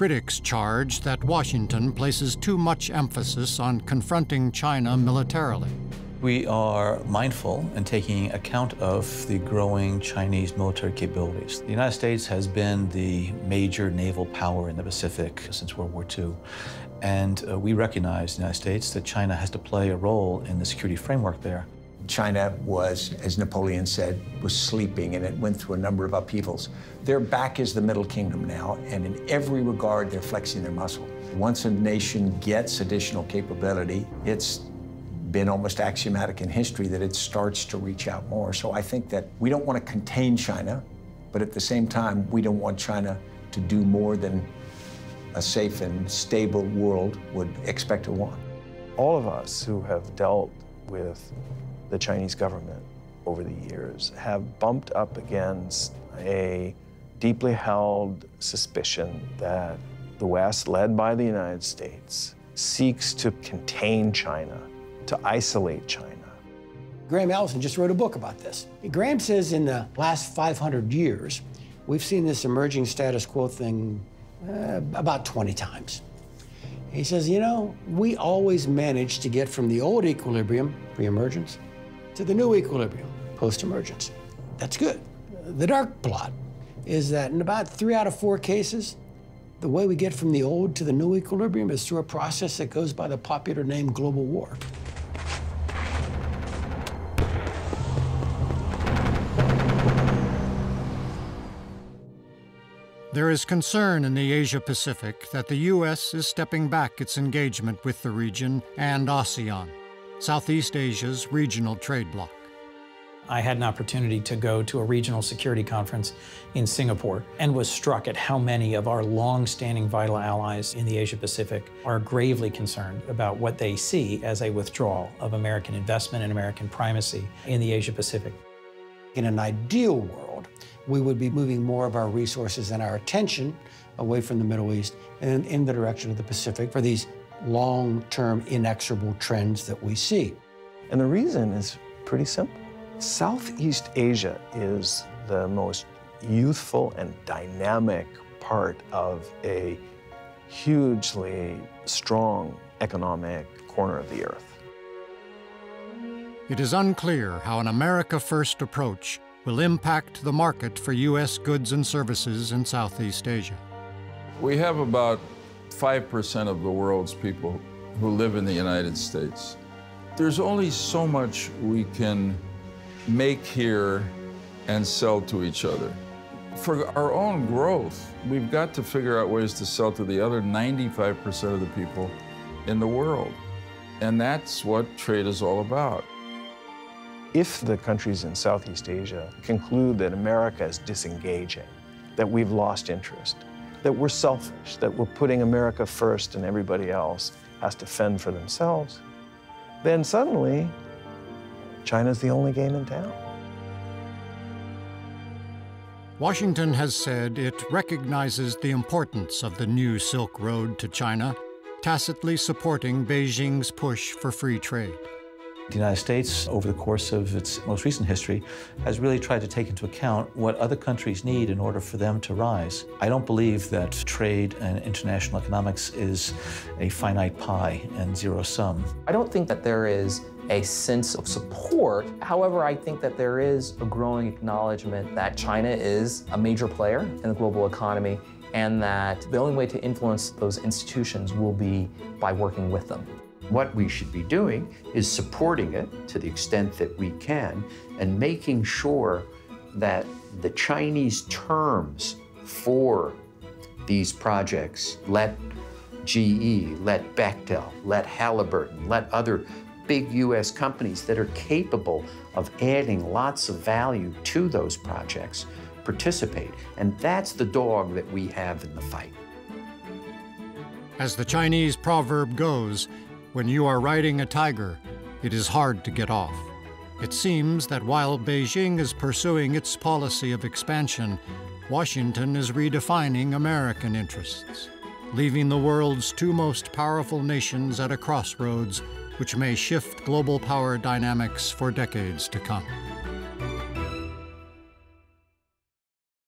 Critics charge that Washington places too much emphasis on confronting China militarily. We are mindful and taking account of the growing Chinese military capabilities. The United States has been the major naval power in the Pacific since World War II. And we recognize, in the United States, that China has to play a role in the security framework there. China was, as Napoleon said, was sleeping, and it went through a number of upheavals. They're back as the Middle Kingdom now, and in every regard, they're flexing their muscle. Once a nation gets additional capability, it's been almost axiomatic in history that it starts to reach out more. So I think that we don't want to contain China, but at the same time, we don't want China to do more than a safe and stable world would expect or want. All of us who have dealt with the Chinese government over the years have bumped up against a deeply held suspicion that the West, led by the United States, seeks to contain China, to isolate China. Graham Allison just wrote a book about this. Graham says in the last 500 years, we've seen this emerging status quo thing about 20 times. He says, you know, we always manage to get from the old equilibrium, pre-emergence, to the new equilibrium, post-emergence. That's good. The dark plot is that in about 3 out of 4 cases, the way we get from the old to the new equilibrium is through a process that goes by the popular name global war. There is concern in the Asia-Pacific that the U.S. is stepping back its engagement with the region and ASEAN, Southeast Asia's regional trade bloc. I had an opportunity to go to a regional security conference in Singapore and was struck at how many of our long-standing vital allies in the Asia-Pacific are gravely concerned about what they see as a withdrawal of American investment and American primacy in the Asia-Pacific. In an ideal world, we would be moving more of our resources and our attention away from the Middle East and in the direction of the Pacific for these long-term inexorable trends that we see. And the reason is pretty simple. Southeast Asia is the most youthful and dynamic part of a hugely strong economic corner of the earth. It is unclear how an America-first approach will impact the market for U.S. goods and services in Southeast Asia. We have about 5% of the world's people who live in the United States. There's only so much we can make here and sell to each other. For our own growth, we've got to figure out ways to sell to the other 95% of the people in the world. And that's what trade is all about. If the countries in Southeast Asia conclude that America is disengaging, that we've lost interest, that we're selfish, that we're putting America first and everybody else has to fend for themselves, then suddenly China's the only game in town. Washington has said it recognizes the importance of the new Silk Road to China, tacitly supporting Beijing's push for free trade. The United States, over the course of its most recent history, has really tried to take into account what other countries need in order for them to rise. I don't believe that trade and international economics is a finite pie and zero sum. I don't think that there is a sense of support. However, I think that there is a growing acknowledgement that China is a major player in the global economy and that the only way to influence those institutions will be by working with them. What we should be doing is supporting it to the extent that we can and making sure that the Chinese terms for these projects, let GE, let Bechtel, let Halliburton, let other big US companies that are capable of adding lots of value to those projects participate. And that's the dog that we have in the fight. As the Chinese proverb goes, when you are riding a tiger, it is hard to get off. It seems that while Beijing is pursuing its policy of expansion, Washington is redefining American interests, leaving the world's 2 most powerful nations at a crossroads which may shift global power dynamics for decades to come.